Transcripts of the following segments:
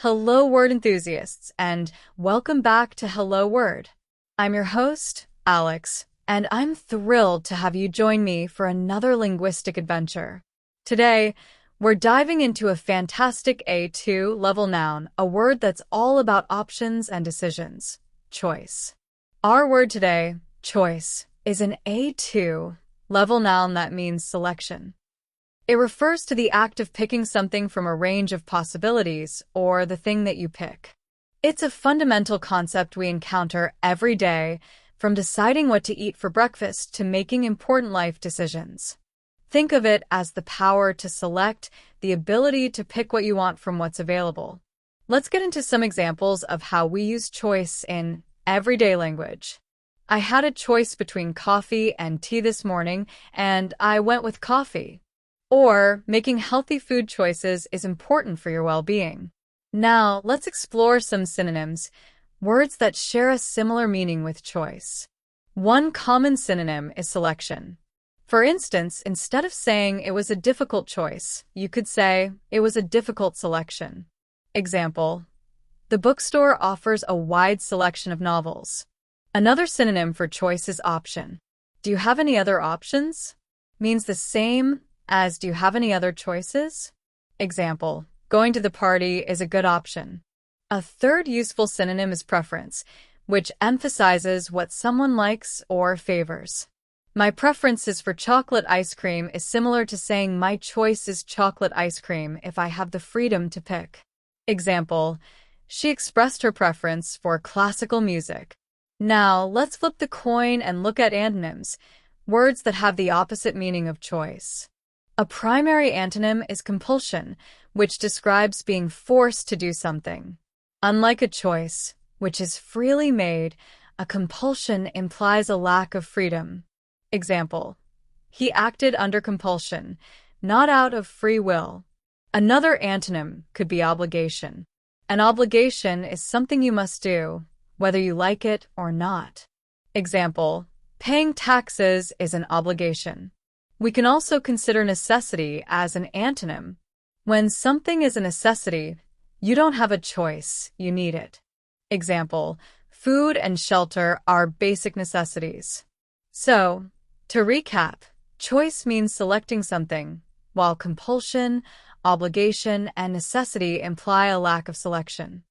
Hello, word enthusiasts, and welcome back to Hello Word. I'm your host, Alex, and I'm thrilled to have you join me for another linguistic adventure. Today, we're diving into a fantastic A2 level noun, a word that's all about options and decisions, choice. Our word today, choice, is an A2 level noun that means selection. It refers to the act of picking something from a range of possibilities, or the thing that you pick. It's a fundamental concept we encounter every day, from deciding what to eat for breakfast to making important life decisions. Think of it as the power to select, the ability to pick what you want from what's available. Let's get into some examples of how we use choice in everyday language. I had a choice between coffee and tea this morning, and I went with coffee. Or, making healthy food choices is important for your well-being. Now, let's explore some synonyms, words that share a similar meaning with choice. One common synonym is selection. For instance, instead of saying it was a difficult choice, you could say it was a difficult selection. Example: the bookstore offers a wide selection of novels. Another synonym for choice is option. Do you have any other options? Means the same as do you have any other choices? Example: going to the party is a good option. A third useful synonym is preference, which emphasizes what someone likes or favors. My preference is for chocolate ice cream is similar to saying my choice is chocolate ice cream if I have the freedom to pick. Example: she expressed her preference for classical music. Now, let's flip the coin and look at antonyms, words that have the opposite meaning of choice. A primary antonym is compulsion, which describes being forced to do something. Unlike a choice, which is freely made, a compulsion implies a lack of freedom. Example: he acted under compulsion, not out of free will. Another antonym could be obligation. An obligation is something you must do, whether you like it or not. Example: paying taxes is an obligation. We can also consider necessity as an antonym. When something is a necessity, you don't have a choice, you need it. Example: food and shelter are basic necessities. So, to recap, choice means selecting something, while compulsion, obligation, and necessity imply a lack of selection.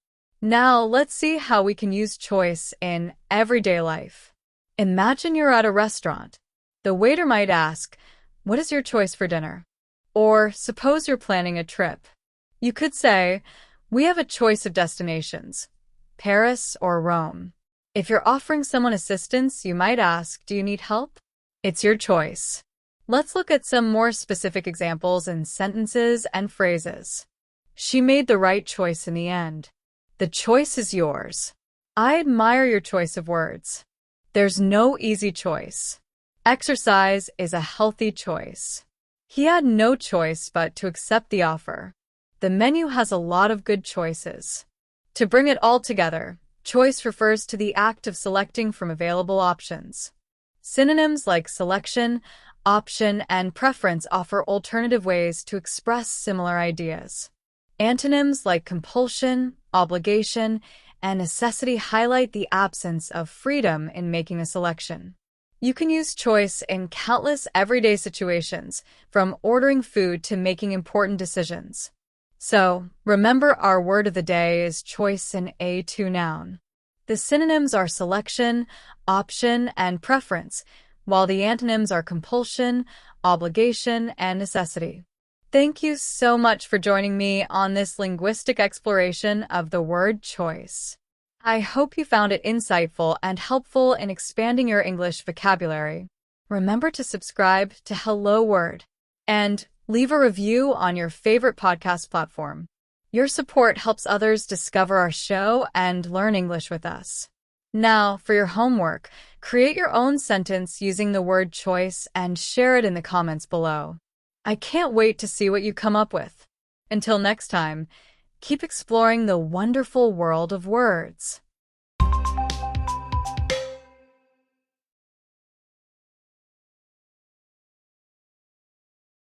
Now, let's see how we can use choice in everyday life. Imagine you're at a restaurant. The waiter might ask, "What is your choice for dinner?" Or suppose you're planning a trip. You could say, "We have a choice of destinations, Paris or Rome." If you're offering someone assistance, you might ask, "Do you need help?" It's your choice. Let's look at some more specific examples in sentences and phrases. She made the right choice in the end. The choice is yours. I admire your choice of words. There's no easy choice. Exercise is a healthy choice. He had no choice but to accept the offer. The menu has a lot of good choices. To bring it all together, choice refers to the act of selecting from available options. Synonyms like selection, option, and preference offer alternative ways to express similar ideas. Antonyms like compulsion, obligation, and necessity highlight the absence of freedom in making a selection. You can use choice in countless everyday situations, from ordering food to making important decisions. So, remember our word of the day is choice in A2 noun. The synonyms are selection, option, and preference, while the antonyms are compulsion, obligation, and necessity. Thank you so much for joining me on this linguistic exploration of the word choice. I hope you found it insightful and helpful in expanding your English vocabulary. Remember to subscribe to Hello Word and leave a review on your favorite podcast platform. Your support helps others discover our show and learn English with us. Now, for your homework, create your own sentence using the word choice and share it in the comments below. I can't wait to see what you come up with. Until next time, keep exploring the wonderful world of words.